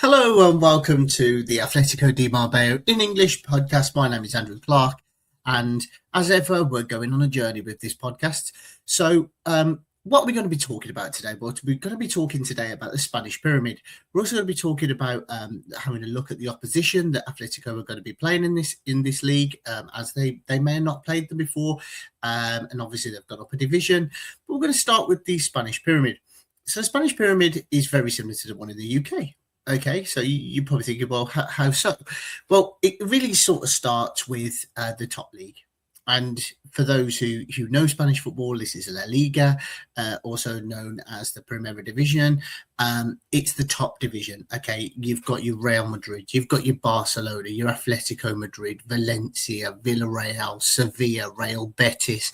Hello and welcome to the Atletico di Marbella in English podcast. My name is Andrew Clark, and as ever, we're going on a journey with this podcast. So, what are we going to be talking about today? Well, we're going to be talking today about the Spanish pyramid. We're also going to be talking about having a look at the opposition that Atletico are going to be playing in this league, as they may have not played them before, and obviously they've gone up a division. But we're going to start with the Spanish pyramid. So, the Spanish pyramid is very similar to the one in the UK. Okay, so you're probably thinking, well, how so? Well, it really sort of starts with the top league. And for those who know Spanish football, this is La Liga, also known as the Primera Division. It's the top division. Okay, you've got your Real Madrid, you've got your Barcelona, your Atletico Madrid, Valencia, Villarreal, Sevilla, Real Betis.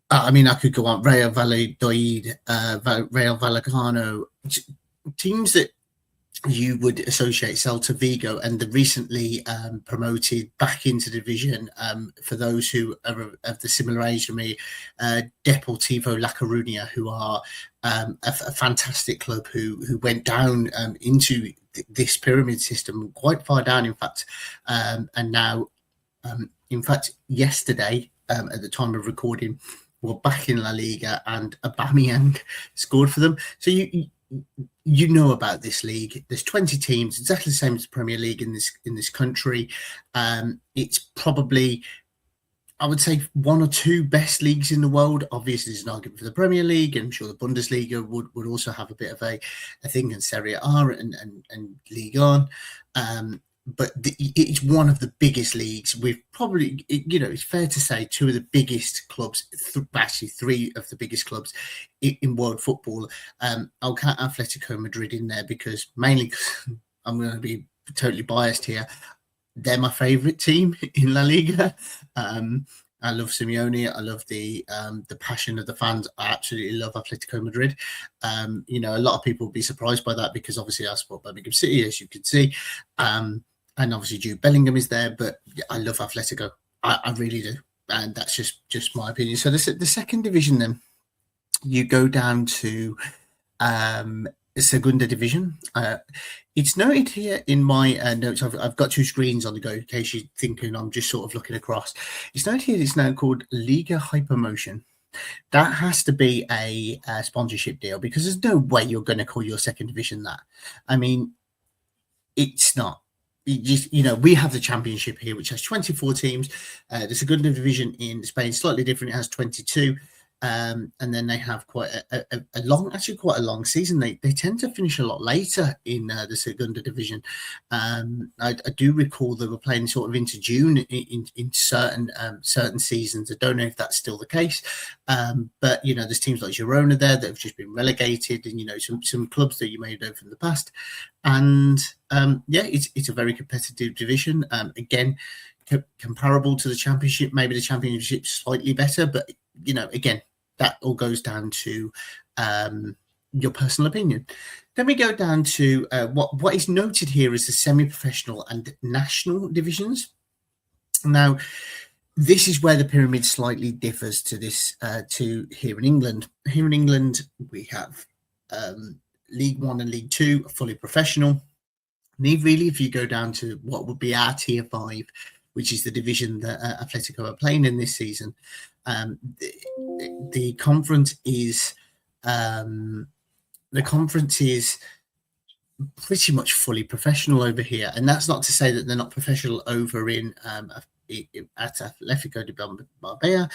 I mean, I could go on. Real Valladolid, Real Vallecano, teams that you would associate Celta Vigo and the recently promoted back into division, for those who are of the similar age to me, Deportivo La Coruña, who are a fantastic club who went down into this pyramid system, quite far down, in fact, and now, in fact, yesterday, at the time of recording, we're back in La Liga, and Aubameyang scored for them. So you know about this league. There's 20 teams, exactly the same as the Premier League in this country. It's probably, I would say, one or two best leagues in the world. Obviously, there's an argument for the Premier League, and I'm sure the Bundesliga would also have a bit of a thing, and Serie A and Ligue 1. But it's one of the biggest leagues. We've probably, it's fair to say, two of the biggest clubs, actually three of the biggest clubs in world football. I'll count Atletico Madrid in there because mainly I'm going to be totally biased here. They're my favourite team in La Liga. I love Simeone. I love the passion of the fans. I absolutely love Atletico Madrid. A lot of people will be surprised by that because obviously I support Birmingham City, as you can see. And obviously Jude Bellingham is there, but I love Atletico. I really do. And that's just my opinion. So the second division, then, you go down to Segunda Division. It's noted here in my notes. I've got two screens on the go in case you're thinking I'm just sort of looking across. It's noted here it's now called Liga Hypermotion. That has to be a sponsorship deal because there's no way you're going to call your second division that. I mean, it's not. We have the championship here, which has 24 teams. The Segunda Division in Spain, slightly different. It has 22. And then they have quite a long season. They tend to finish a lot later in the Segunda Division. I do recall they were playing sort of into June in certain seasons. I don't know if that's still the case, but there's teams like Girona there that have just been relegated, and some clubs that you may know from the past. And it's a very competitive division. Again, comparable to the Championship. Maybe the Championship's slightly better, but again, that all goes down to your personal opinion. Then we go down to what is noted here is the semi-professional and national divisions. Now, this is where the pyramid slightly differs to this to here in England. Here in England, we have League One and League Two, fully professional. And really, if you go down to what would be our Tier 5, which is the division that Atletico are playing in this season, the conference is pretty much fully professional over here, and that's not to say that they're not professional over at Atletico de Marbella.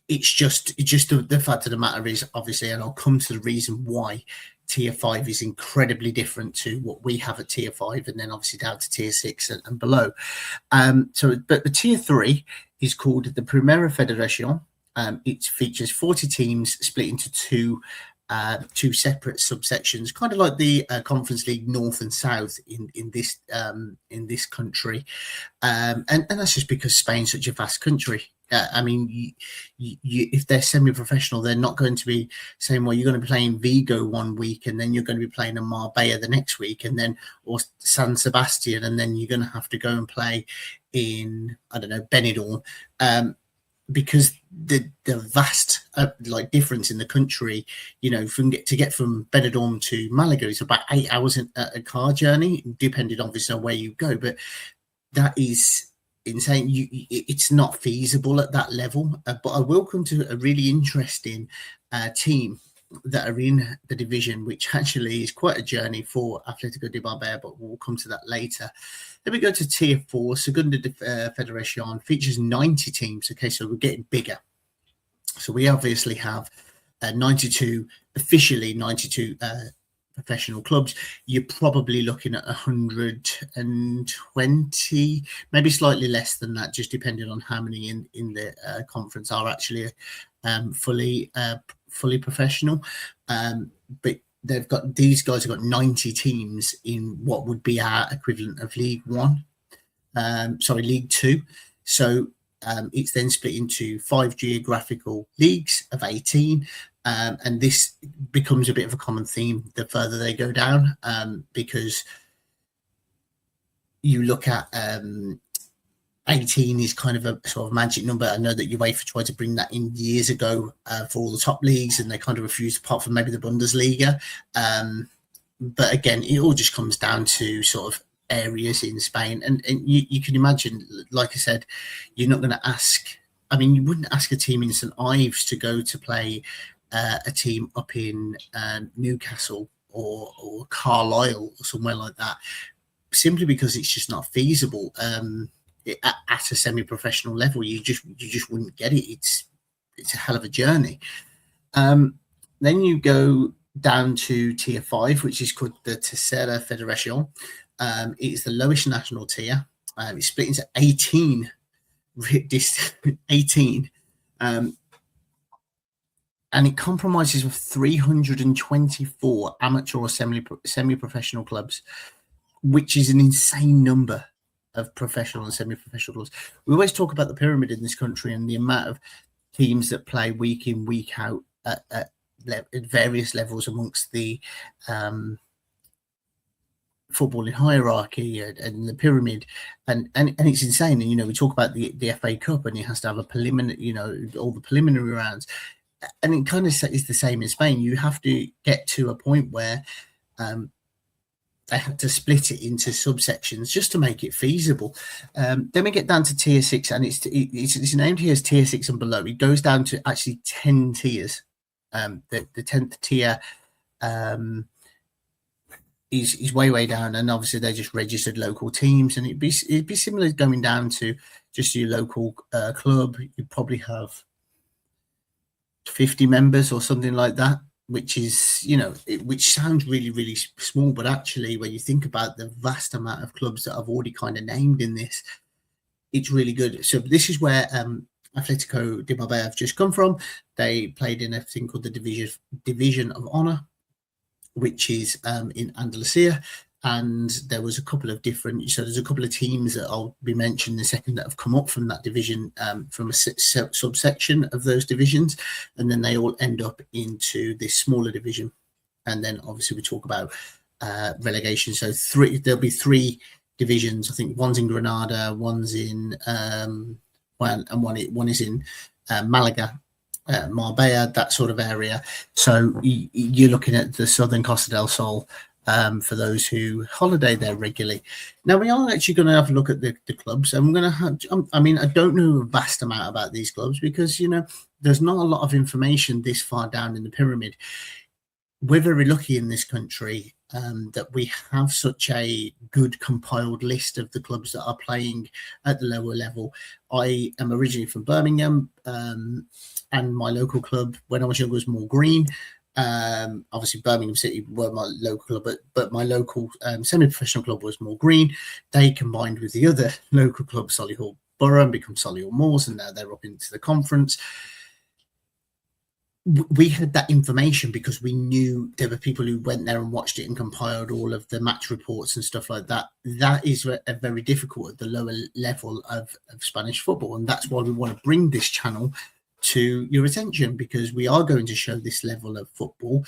It's just the fact of the matter is, obviously, and I'll come to the reason why Tier 5 is incredibly different to what we have at Tier 5, and then obviously down to Tier 6 and below. But the Tier 3 is called the Primera Federación. It features 40 teams split into two separate subsections, kind of like the Conference League North and South in this country, and that's just because Spain's such a vast country. I mean, if they're semi-professional, they're not going to be saying, well, you're going to be playing Vigo one week and then you're going to be playing a Marbella the next week, and then or San Sebastian, and then you're going to have to go and play in, I don't know, Benidorm. because the vast like difference in the country, to get from Benidorm to Malaga is about 8 hours in a car journey, depending obviously on where you go. But that is insane. It's not feasible at that level. But I will come to a really interesting team that are in the division, which actually is quite a journey for Atletico de Marbella, but we'll come to that later. Then we go to Tier 4, Segunda Federación, features 90 teams. Okay, so we're getting bigger. So we obviously have 92 professional clubs. You're probably looking at 120, maybe slightly less than that, just depending on how many in the conference are actually fully professional. But these guys have got 90 teams in what would be our equivalent of League Two. So it's then split into 5 geographical leagues of 18. And this becomes a bit of a common theme the further they go down, because you look at 18 is kind of a sort of magic number. I know that UEFA tried to bring that in years ago for all the top leagues, and they kind of refused, apart from maybe the Bundesliga. But again, it all just comes down to sort of areas in Spain. And you can imagine, like I said, you're not going to ask, you wouldn't ask a team in St. Ives to go to play a team up in Newcastle or Carlisle or somewhere like that, simply because it's just not feasible. At a semi-professional level, you just wouldn't get it. It's a hell of a journey. Then you go down to Tier 5, which is called the Tercera Federación. It's the lowest national tier. It's split into 18, and it compromises of 324 amateur or semi-professional clubs, which is an insane number of professional and semi-professional clubs. We always talk about the pyramid in this country and the amount of teams that play week in, week out at various levels amongst the footballing hierarchy and the pyramid, and it's insane. And we talk about the FA Cup, and it has to have a preliminary, all the preliminary rounds, and it kind of is the same in Spain. You have to get to a point where they had to split it into subsections just to make it feasible. Then we get down to Tier 6, and it's named here as Tier 6 and below. It goes down to actually 10 tiers. The 10th tier is way down, and obviously they're just registered local teams, and it'd be similar going down to just your local club. You'd probably have 50 members or something like that, which is, which sounds really, really small, but actually when you think about the vast amount of clubs that I've already kind of named in this, it's really good. So this is where Atletico de Marbella have just come from. They played in a thing called the Division of Honor, which is in Andalusia. And there was a couple of there's a couple of teams that I'll be mentioning in a second that have come up from that division, from a subsection of those divisions. And then they all end up into this smaller division. And then obviously we talk about relegation. So there'll be 3 divisions. I think one's in Granada, one's in, one is in Malaga, Marbella, that sort of area. So you're looking at the southern Costa del Sol, for those who holiday there regularly. Now, we are actually going to have a look at the clubs, and we're going to have, I don't know a vast amount about these clubs because, there's not a lot of information this far down in the pyramid. We're very lucky in this country that we have such a good compiled list of the clubs that are playing at the lower level. I am originally from Birmingham, and my local club when I was younger was Moor Green. Obviously Birmingham City were my local club, but my local semi-professional club was Moor Green. They combined with the other local club, Solihull Borough, and become Solihull Moors, and now they're up into the conference. We had that information because we knew there were people who went there and watched it and compiled all of the match reports and stuff like that. That is very difficult at the lower level of Spanish football, and that's why we want to bring this channel to your attention, because we are going to show this level of football.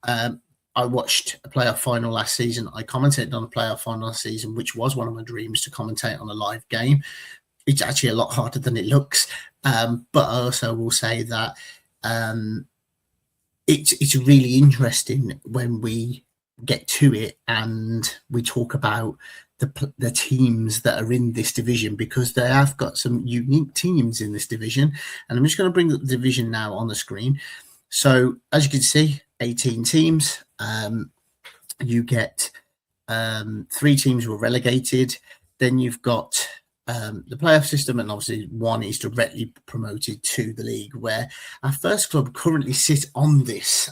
I watched a playoff final last season. I commentated on a playoff final last season, which was one of my dreams, to commentate on a live game. It's actually a lot harder than it looks. But I also will say that it's really interesting when we get to it and we talk about the teams that are in this division, because they have got some unique teams in this division. And I'm just going to bring up the division now on the screen. So as you can see, 18 teams. You get 3 teams were relegated. Then you've got the playoff system, and obviously one is directly promoted to the league, where our first club currently sit on this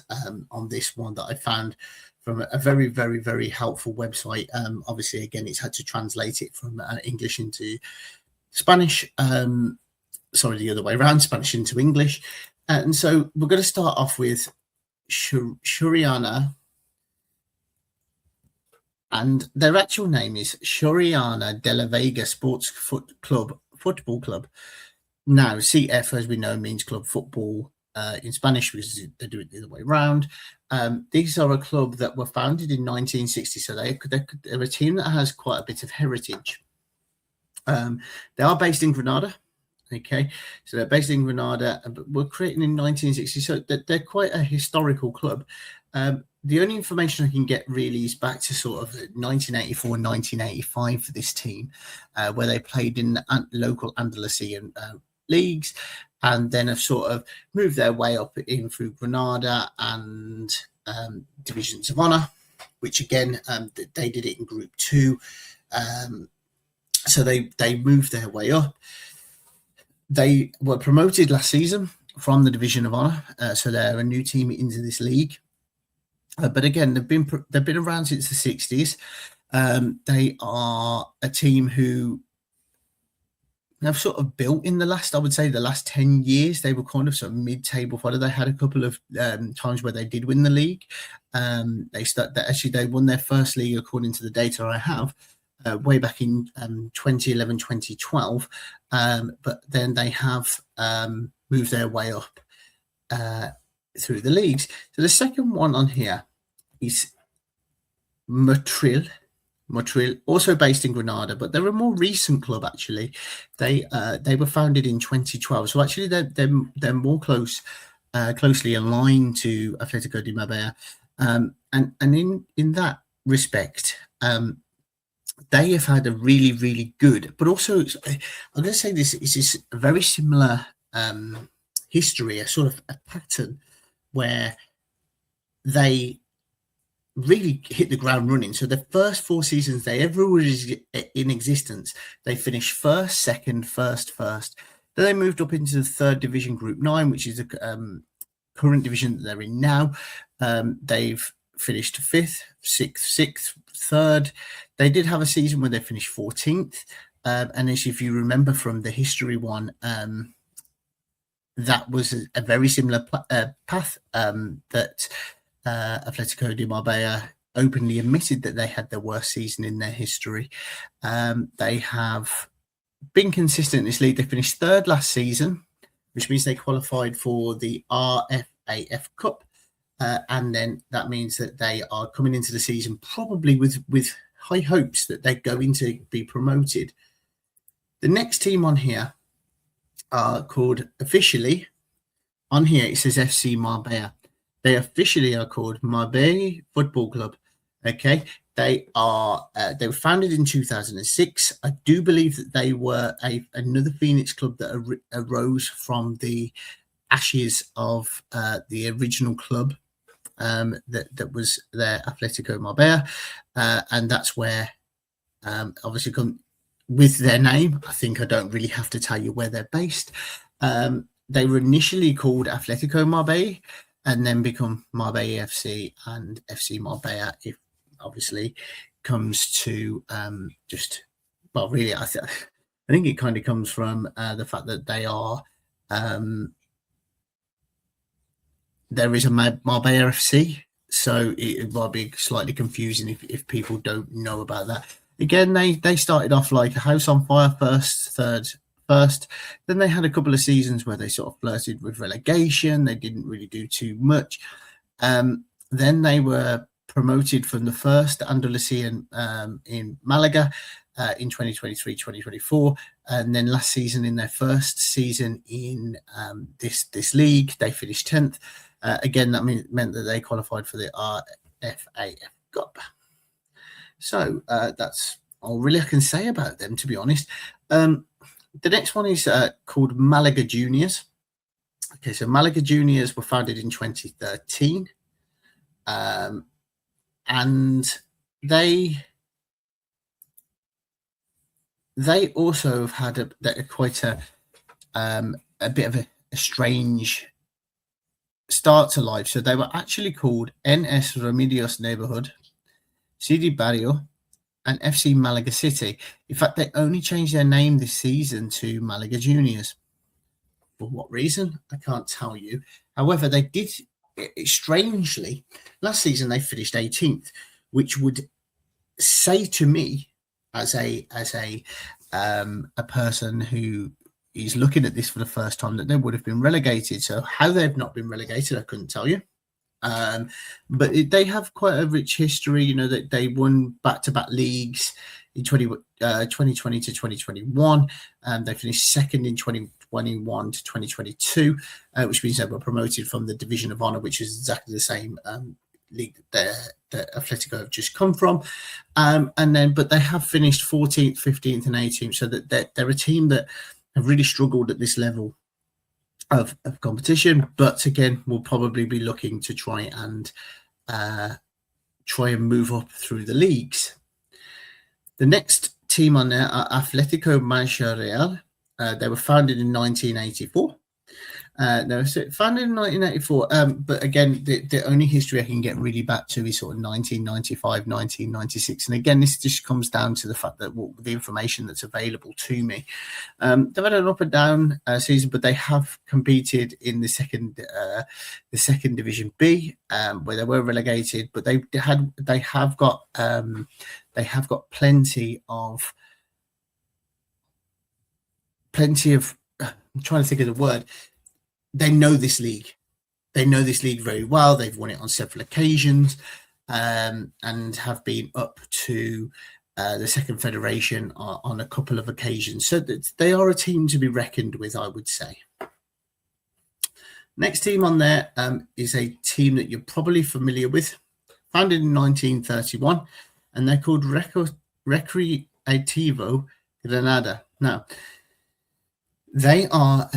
one that I found from a very, very, very helpful website. Obviously, again, it's had to translate it from English into Spanish. Sorry, the other way around, Spanish into English. And so we're going to start off with Shuriana, and their actual name is Shuriana de la Vega Sports Football Club. Now, CF, as we know, means club football in Spanish, because they do it the other way around. These are a club that were founded in 1960, so they're a team that has quite a bit of heritage. They are based in Granada. Okay, so they're based in Granada, but were created in 1960, so they're quite a historical club. The only information I can get really is back to sort of 1984, 1985 for this team, where they played in local Andalusian leagues, and then have sort of moved their way up in through Granada and Divisions of Honor, which again, they did it in Group 2. So they moved their way up. They were promoted last season from the Division of Honor, so they're a new team into this league. But again, they've been around since the 60s. They are a team who have sort of built in the last 10 years. They were kind of mid-table fighter. They had a couple of times where they did win the league. They won their first league, according to the data I have, way back in 2011, 2012. But then they have moved their way up through the leagues. So the second one on here is Motril, also based in Granada, but they're a more recent club actually. They were founded in 2012, so actually they're more closely aligned to Atletico de Marbella, and in that respect, they have had a really, really good, but also I'm going to say this is a very similar history, a sort of a pattern where they really hit the ground running. So the first 4 seasons they ever was in existence, they finished first, second, first. Then they moved up into the 3rd division, Group 9, which is the current division that they're in now. They've finished 5th, 6th, 3rd. They did have a season where they finished 14th. And as if you remember from the history one, that was a very similar path that Atletico de Marbella openly admitted that they had their worst season in their history. They have been consistent in this league. They finished 3rd last season, which means they qualified for the RFAF Cup. And then that means that they are coming into the season probably with high hopes that they're going to be promoted. The next team on here are called officially, on here it says FC Marbella. They officially are called Marbella Football Club. Okay, they were founded in 2006. I do believe that they were another Phoenix club that arose from the ashes of the original club that was their Atletico Marbella, and that's where obviously come with their name. I think I don't really have to tell you where they're based. They were initially called Atletico Marbella, and then become Marbella FC and FC Marbella. If obviously comes to really, I think it kind of comes from the fact that they are. There is a Marbella FC, so it might be slightly confusing if people don't know about that. Again, they started off like a house on fire, first. Then they had a couple of seasons where they sort of flirted with relegation. They didn't really do too much. Then they were promoted from the 1st Andalusian in Malaga in 2023-2024. And then last season, in their first season in this league, they finished 10th. Again, that meant that they qualified for the RFAF Cup. So that's all really I can say about them, to be honest. The next one is called Malaga Juniors. Okay, so Malaga Juniors were founded in 2013. And they also have had quite a bit of a strange start to life. So they were actually called NS Remedios Neighborhood, CD Barrio, and FC Malaga City. In fact, they only changed their name this season to Malaga Juniors. For what reason? I can't tell you. However, they did, strangely, last season they finished 18th, which would say to me, as a person who is looking at this for the first time, that they would have been relegated. So how they've not been relegated, I couldn't tell you. But they have quite a rich history. You know, that they won back-to-back leagues in 2020 to 2021. They finished second in 2021 to 2022, which means they were promoted from the Division of Honor, which is exactly the same league that Atletico have just come from. But they have finished 14th, 15th, and 18th, so that they're a team that have really struggled at this level of competition, but again, we'll probably be looking to try and move up through the leagues. The next team on there are Atletico Mancha Real. They were founded in 1984. They were founded in 1984, but again, the only history I can get really back to is sort of 1995, 1996. And again, this just comes down to the fact that the information that's available to me. They've had an up and down season, but they have competed in the second Division B, where they were relegated. But they have got plenty of. I'm trying to think of the word. They know this league. They know this league very well. They've won it on several occasions, and have been up to the second federation on a couple of occasions. So they are a team to be reckoned with, I would say. Next team on there is a team that you're probably familiar with. Founded in 1931, and they're called Recreativo Granada. Now, they are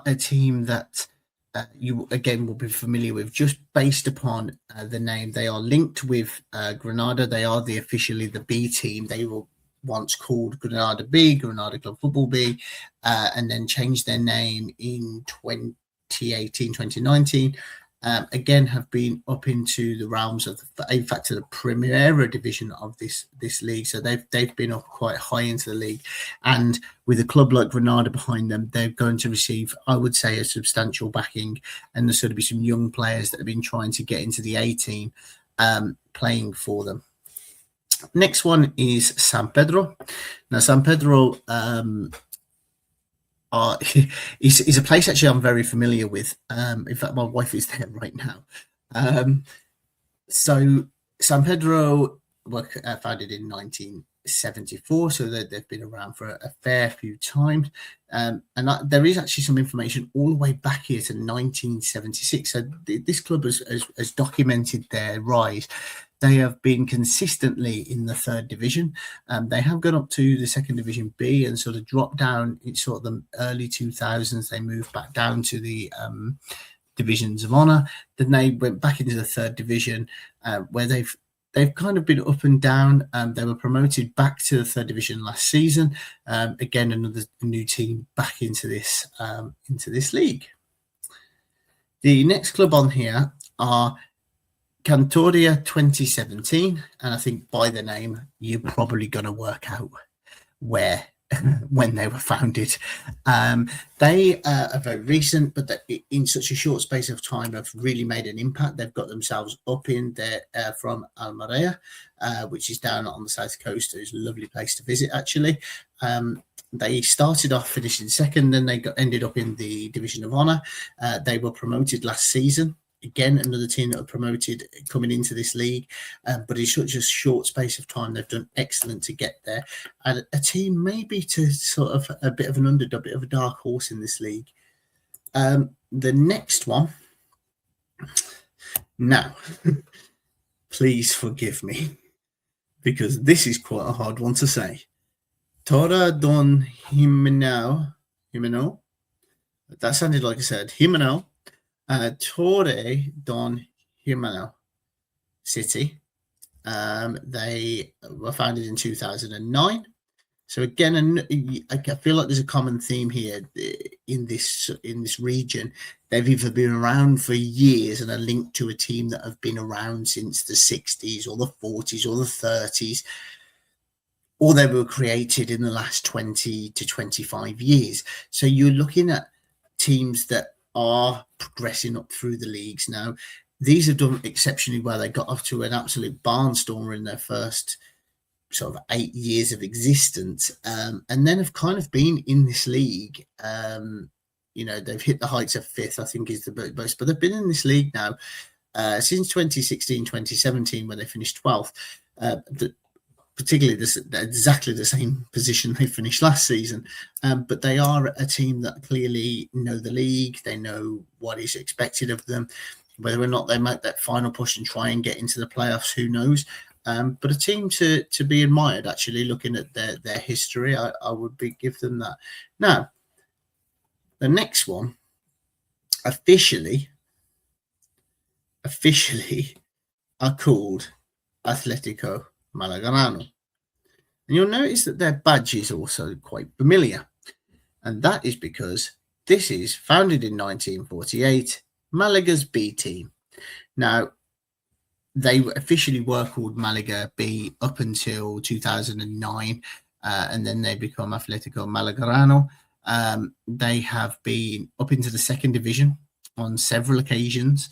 a team that you again will be familiar with just based upon the name. They are linked with Granada. They are officially the B team. They were once called Granada B, Granada Club Football B, and then changed their name in 2018, 2019. Again, have been up into the realms of, in fact, to the Primera division of this league. So they've been up quite high into the league, and with a club like Granada behind them, they're going to receive, I would say, a substantial backing. And there's going to be some young players that have been trying to get into the A team, playing for them. Next one is San Pedro. Now, San Pedro is a place actually I'm very familiar with. In fact, my wife is there right now. So San Pedro were founded in 1974, so they've been around for a fair few times. And there is actually some information all the way back here to 1976. So this club has documented their rise. They have been consistently in the third division. They have gone up to the second Division B and sort of dropped down in sort of the early 2000s. They moved back down to the divisions of honor. Then they went back into the third division, where they've kind of been up and down. They were promoted back to the third division last season. Again, another new team back into this league. The next club on here are Cantoria 2017, and I think by the name you're probably going to work out when they were founded. They are very recent, but in such a short space of time have really made an impact. They've got themselves up in there from Marbella, which is down on the south coast. It's a lovely place to visit, actually. They started off finishing second, then they ended up in the Division of Honor. They were promoted last season. again, another team that are promoted coming into this league, but in such a short space of time, they've done excellent to get there. And a team maybe to sort of a bit of an underdog, a bit of a dark horse in this league. The next one, now, please forgive me, because this is quite a hard one to say. Tora Don Jimeno. That sounded like I said Jimeno. Torre Don Jimeno City. They were founded in 2009. So again, I feel like there's a common theme here in this region. They've either been around for years and are linked to a team that have been around since the 60s or the 40s or the 30s, or they were created in the last 20 to 25 years. So you're looking at teams that are progressing up through the leagues now. These have done exceptionally well. They got off to an absolute barnstormer in their first sort of 8 years of existence, and then have kind of been in this league. They've hit the heights of fifth, I think is the most, but they've been in this league now since 2016, 2017, when they finished 12th. Particularly exactly the same position they finished last season. But they are a team that clearly know the league. They know what is expected of them. Whether or not they make that final push and try and get into the playoffs, who knows? But a team to be admired, actually, looking at their history, I would give them that. Now, the next one, officially are called Atletico Malagrano. And you'll notice that their badge is also quite familiar. And that is because this is founded in 1948, Malaga's B team. Now, they officially were called Malaga B up until 2009, and then they become Atletico Malagrano. They have been up into the second division on several occasions.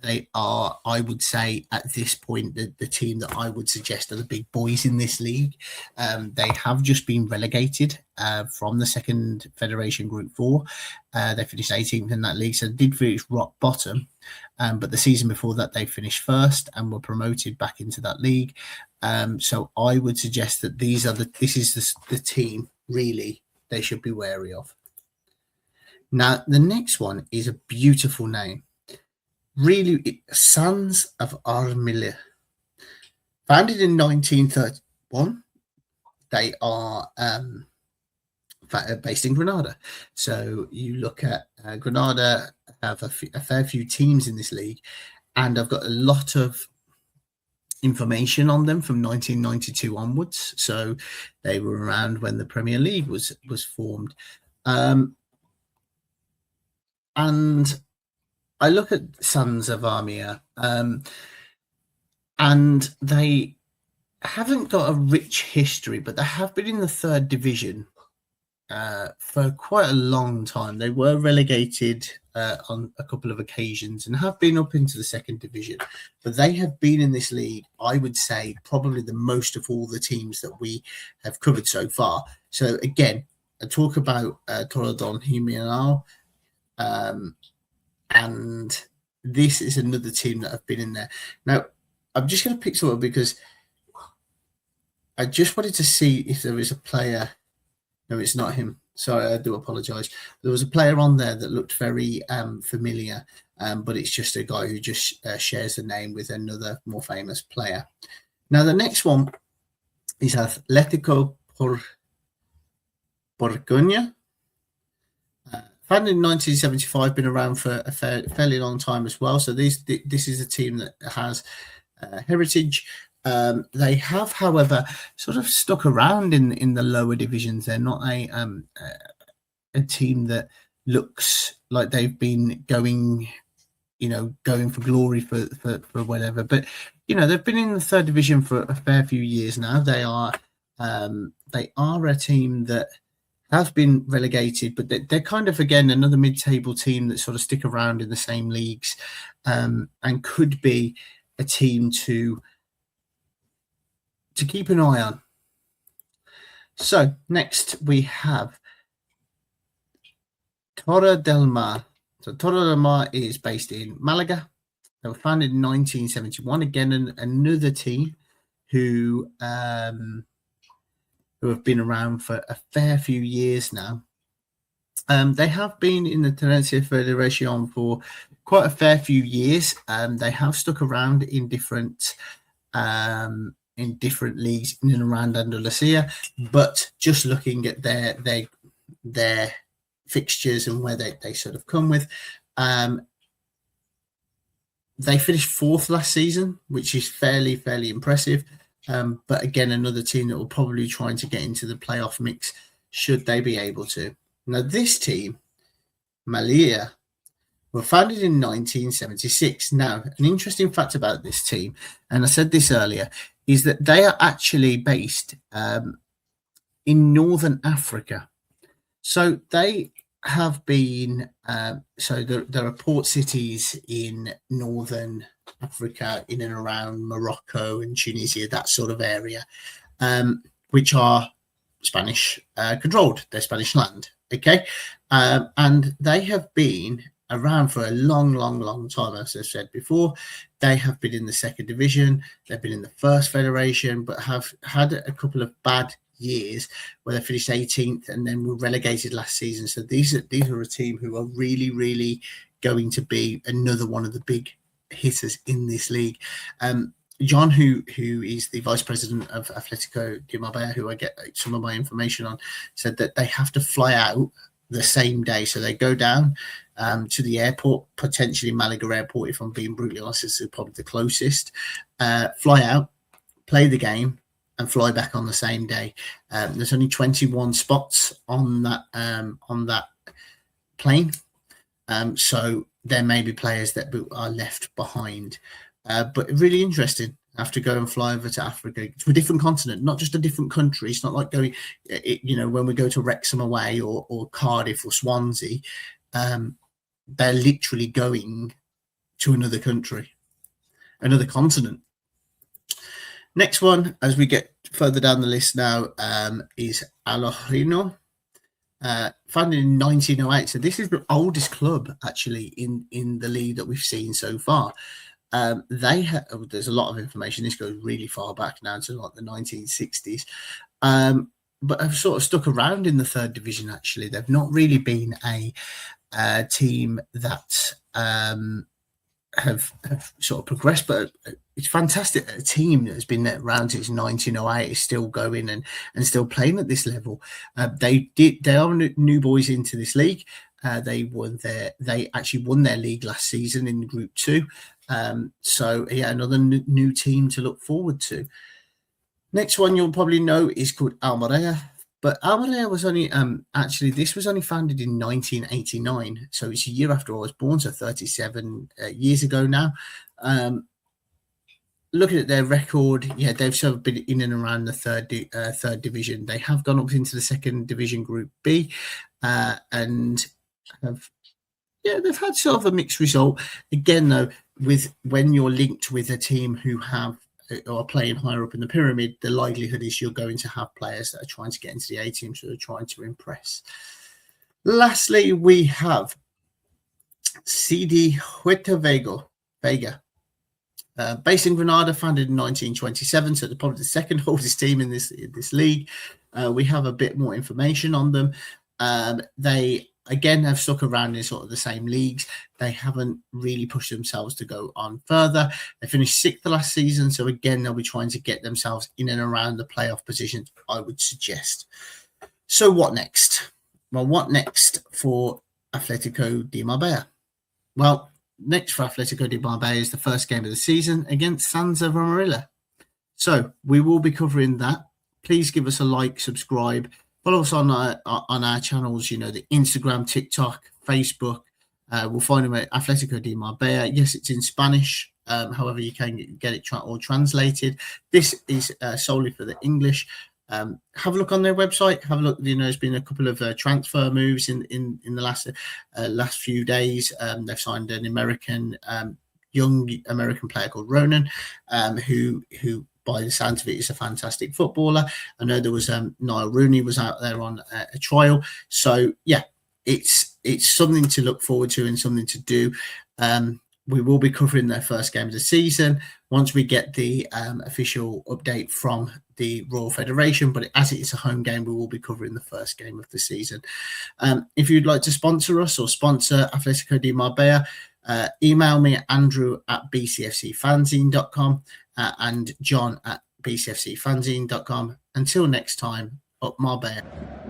They are, I would say, at this point, the team that I would suggest are the big boys in this league. They have just been relegated from the second Federation Group 4. They finished 18th in that league, so they did finish rock bottom. But the season before that, they finished first and were promoted back into that league. So I would suggest that this is the team, really, they should be wary of. Now, the next one is a beautiful name. Really, Sons of Armilla. Founded in 1931, they are based in Granada. So you look at Granada have a fair few teams in this league, and I've got a lot of information on them from 1992 onwards. So they were around when the Premier League was formed. And I look at Sons of Armia, and they haven't got a rich history, but they have been in the third division for quite a long time. They were relegated on a couple of occasions and have been up into the second division, but they have been in this league, I would say, probably the most of all the teams that we have covered so far. So again, I talk about Torredon Jimeno, and this is another team that have been in there. Now, I'm just going to pick someone because I just wanted to see if there is a player. No, it's not him. Sorry, I do apologise. There was a player on there that looked very familiar, but it's just a guy who just shares the name with another more famous player. Now, the next one is Atletico Borgoña. Founded in 1975, been around for a fairly long time as well. So this is a team that has heritage. They have, however, sort of stuck around in the lower divisions. They're not a team that looks like they've been going for glory for whatever. But they've been in the third division for a fair few years now. They are a team that have been relegated, but they're kind of, again, another mid-table team that sort of stick around in the same leagues, and could be a team to keep an eye on. So next we have Torre del Mar. So Torre del Mar is based in Malaga. They were founded in 1971. Again, another team who have been around for a fair few years now. They have been in the Tenerife Federation for quite a fair few years. They have stuck around in different leagues in and around Andalusia, but just looking at their fixtures and where they sort of come with, they finished fourth last season, which is fairly impressive. But again, another team that will probably be trying to get into the playoff mix should they be able to. Now, this team, Marbella, were founded in 1976. Now, an interesting fact about this team, and I said this earlier, is that they are actually based in Northern Africa. So they have been, there are port cities in Northern Africa, in and around Morocco and Tunisia, that sort of area, which are Spanish controlled. They're Spanish land. Okay. And they have been around for a long time. As I said before, they have been in the second division. They've been in the first federation, but have had a couple of bad years where they finished 18th and then were relegated last season. So these are a team who are really going to be another one of the big hitters in this league. John, who is the vice president of Atletico de Marbella, who I get some of my information on, said that they have to fly out the same day. So they go down to the airport, potentially Malaga Airport, if I'm being brutally honest, is probably the closest. Fly out, play the game, and fly back on the same day. There's only 21 spots on that plane. So there may be players that are left behind. But really interesting. I have to go and fly over to Africa, to a different continent, not just a different country. It's not like going, when we go to Wrexham away or Cardiff or Swansea, they're literally going to another country, another continent. Next one, as we get further down the list now, is Alojino. Founded in 1908. So this is the oldest club actually in the league that we've seen so far. There's a lot of information. This goes really far back now to like the 1960s, but have sort of stuck around in the third division. Actually, they've not really been a team that have sort of progressed, but it's fantastic that a team that has been around since 1908 is still going and still playing at this level. They are new boys into this league. They actually won their league last season in Group 2. So another new team to look forward to. Next one you'll probably know is called Almeria. But Almeria was only this was only founded in 1989, so it's a year after I was born, so 37 years ago now. Looking at their record, they've sort of been in and around the third division. They have gone up into the second division, Group B, and they've had sort of a mixed result. Again, though, when you're linked with a team who are playing higher up in the pyramid, the likelihood is you're going to have players that are trying to get into the A team, so they're trying to impress. Lastly, we have CD Huerta Vega. Based in Granada, founded in 1927, so they're probably the second oldest team in this league. We have a bit more information on them. They again have stuck around in sort of the same leagues. They haven't really pushed themselves to go on further. They finished 6th last season, so again they'll be trying to get themselves in and around the playoff positions, I would suggest. So what next? Well, what next for Atletico de Marbella? Well, next for Atletico de Marbella is the first game of the season against Sansa Romarilla. So we will be covering that. Please give us a like, subscribe, follow us on our channels, the Instagram, TikTok, Facebook. We'll find them at Atletico de Marbella. Yes, it's in Spanish. However, you can get it all translated. This is solely for the English. Have a look on their website. Have a look. There's been a couple of transfer moves in the last few days. They've signed an young American player called Ronan, who by the sound of it is a fantastic footballer. I know there was Niall Rooney was out there on a trial. So it's something to look forward to and something to do. We will be covering their first game of the season once we get the official update from the Royal Federation. But as it is a home game, we will be covering the first game of the season. If you'd like to sponsor us or sponsor Atletico de Marbella, email me at andrew@bcfcfanzine.com and john@bcfcfanzine.com. Until next time, up Marbella.